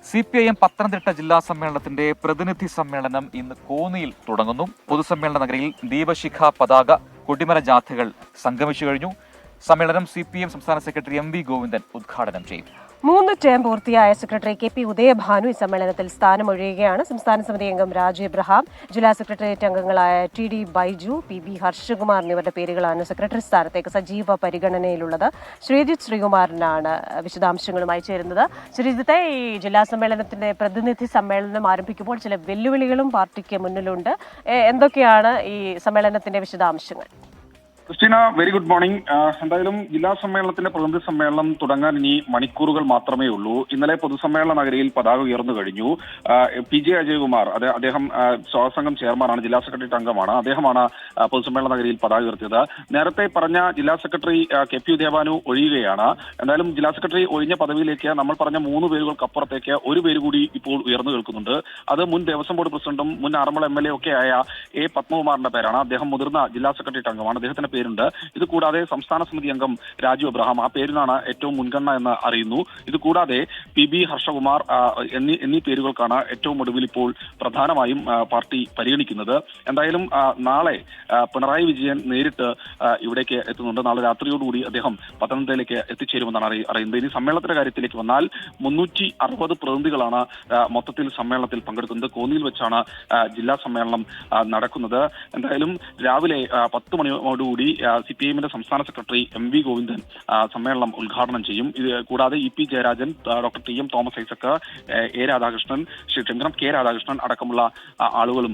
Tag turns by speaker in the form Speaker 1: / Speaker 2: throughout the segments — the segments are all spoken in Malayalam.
Speaker 1: CPIM പത്തനംതിട്ട ജില്ലാ സമ്മേളനത്തിന്റെ പ്രതിനിധി സമ്മേളനം ഇന്ന് കോന്നിയിൽ തുടങ്ങുന്നു. പൊതുസമ്മേളന നഗരിയിൽ ദീപശിഖ പതാക കൊടിമര ജാഥകൾ സംഗമിച്ചു കഴിഞ്ഞു. സമ്മേളനം CPIM സംസ്ഥാന സെക്രട്ടറി MV ഗോവിന്ദൻ ഉദ്ഘാടനം ചെയ്യും.
Speaker 2: 3 ടേം പൂർത്തിയായ സെക്രട്ടറി KP ഉദയഭാനു ഈ സമ്മേളനത്തിൽ സ്ഥാനമൊഴിയുകയാണ്. സംസ്ഥാന സമിതി അംഗം രാജു എബ്രഹാം, ജില്ലാ സെക്രട്ടേറിയറ്റ് അംഗങ്ങളായ TD ബൈജു, PB ഹർഷകുമാർ എന്നിവരുടെ പേരുകളാണ് സെക്രട്ടറി സ്ഥാനത്തേക്ക് സജീവ പരിഗണനയിലുള്ളത്. ശ്രീജിത്ത് ശ്രീകുമാരനാണ് വിശദാംശങ്ങളുമായി ചേരുന്നത്. ശ്രീജിത്തെ, ഈ ജില്ലാ സമ്മേളനത്തിന്റെ പ്രതിനിധി സമ്മേളനം ആരംഭിക്കുമ്പോൾ ചില വെല്ലുവിളികളും പാർട്ടിക്ക് മുന്നിലുണ്ട്. എന്തൊക്കെയാണ് ഈ സമ്മേളനത്തിന്റെ വിശദാംശങ്ങൾ?
Speaker 3: Christina, very good morning. എന്തായാലും ജില്ലാ സമ്മേളനത്തിന്റെ പ്രതിനിധി സമ്മേളനം തുടങ്ങാൻ ഇനി മണിക്കൂറുകൾ മാത്രമേ ഉള്ളൂ. ഇന്നലെ പൊതുസമ്മേളന നഗരിയിൽ പതാക ഉയർന്നു കഴിഞ്ഞു. PJ അജയ്കുമാർ, അദ്ദേഹം സ്വാഗത സംഘം ചെയർമാനാണ്, ജില്ലാ സെക്രട്ടേറിയറ്റ് അംഗമാണ്. അദ്ദേഹമാണ് പൊതുസമ്മേളന നഗരിയിൽ പതാക ഉയർത്തിയത്. നേരത്തെ പറഞ്ഞ ജില്ലാ സെക്രട്ടറി KP ഉദയഭാനു ഒഴിയുകയാണ്. എന്തായാലും ജില്ലാ സെക്രട്ടറി ഒഴിഞ്ഞ പദവിയിലേക്ക് നമ്മൾ പറഞ്ഞ 3 പേരുകൾക്കപ്പുറത്തേക്ക് ഒരു പേര് കൂടി ഇപ്പോൾ ഉയർന്നു കേൾക്കുന്നുണ്ട്. അത് മുൻ ദേവസ്വം ബോർഡ് പ്രസിഡന്റും മുൻ ആറന്മുള MLA ഒക്കെ ആയ A പത്മകുമാറിന്റെ പേരാണ്. അദ്ദേഹം മുതിർന്ന ജില്ലാ സെക്രട്ടേറിയറ്റ് അംഗമാണ്. അദ്ദേഹത്തിന്റെ പേരുണ്ട്. ഇത് കൂടാതെ സംസ്ഥാന സമിതി അംഗം രാജു എബ്രഹാം, ആ പേരിനാണ് ഏറ്റവും മുൻഗണന എന്ന് അറിയുന്നു. ഇത് കൂടാതെ PB ഹർഷകുമാർ എന്നീ പേരുകൾക്കാണ് ഏറ്റവും ഒടുവിൽ ഇപ്പോൾ പ്രധാനമായും പാർട്ടി പരിഗണിക്കുന്നത്. എന്തായാലും നാളെ പിണറായി വിജയൻ നേരിട്ട് ഇവിടേക്ക് എത്തുന്നുണ്ട്. നാളെ രാത്രിയോടുകൂടി അദ്ദേഹം പത്തനംതിട്ടയിലേക്ക് എത്തിച്ചേരുമെന്നാണ് അറിയുന്നത്. ഇനി സമ്മേളനത്തിന്റെ കാര്യത്തിലേക്ക് വന്നാൽ 360 പ്രതിനിധികളാണ് മൊത്തത്തിൽ സമ്മേളനത്തിൽ പങ്കെടുക്കുന്നത്. കോന്നിയിൽ വെച്ചാണ് ജില്ലാ സമ്മേളനം നടക്കുന്നത്. എന്തായാലും രാവിലെ 10 മണിയോടുകൂടി CPIMന്റെ സംസ്ഥാന സെക്രട്ടറി MV ഗോവിന്ദൻ സമ്മേളനം ഉദ്ഘാടനം ചെയ്യും. ഇത് കൂടാതെ EP Jayarajan, doctor TM Thomas Isaac, K Radhakrishnan അടക്കമുള്ള ആളുകളും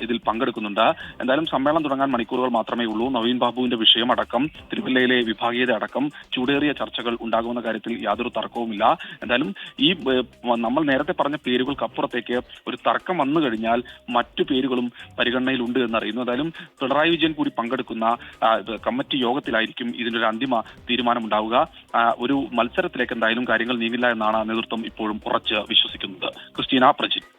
Speaker 3: ഇതിൽ പങ്കെടുക്കുന്നുണ്ട്. എന്തായാലും സമ്മേളനം തുടങ്ങാൻ മണിക്കൂറുകൾ മാത്രമേ ഉള്ളൂ. നവീൻ ബാബുവിന്റെ വിഷയം അടക്കം, തിരുവല്ലയിലെ വിഭാഗീയത അടക്കം ചൂടേറിയ ചർച്ചകൾ ഉണ്ടാകുമെന്ന കാര്യത്തിൽ യാതൊരു തർക്കവുമില്ല. എന്തായാലും ഈ നമ്മൾ നേരത്തെ പറഞ്ഞ പേരുകൾക്കപ്പുറത്തേക്ക് ഒരു തർക്കം വന്നു കഴിഞ്ഞാൽ മറ്റു പേരുകളും പരിഗണനയിലുണ്ട് എന്നറിയുന്നു. എന്തായാലും പിണറായി വിജയൻ കൂടി പങ്കെടുക്കുന്ന കമ്മിറ്റി യോഗത്തിലായിരിക്കും ഇതിന്റെ ഒരു അന്തിമ തീരുമാനമുണ്ടാവുക. ഒരു മത്സരത്തിലേക്ക് എന്തായാലും കാര്യങ്ങൾ നീങ്ങില്ല എന്നാണ് നേതൃത്വം ഇപ്പോഴും ഉറച്ച് വിശ്വസിക്കുന്നത്. ക്രിസ്റ്റീന, പ്രജിത്ത്.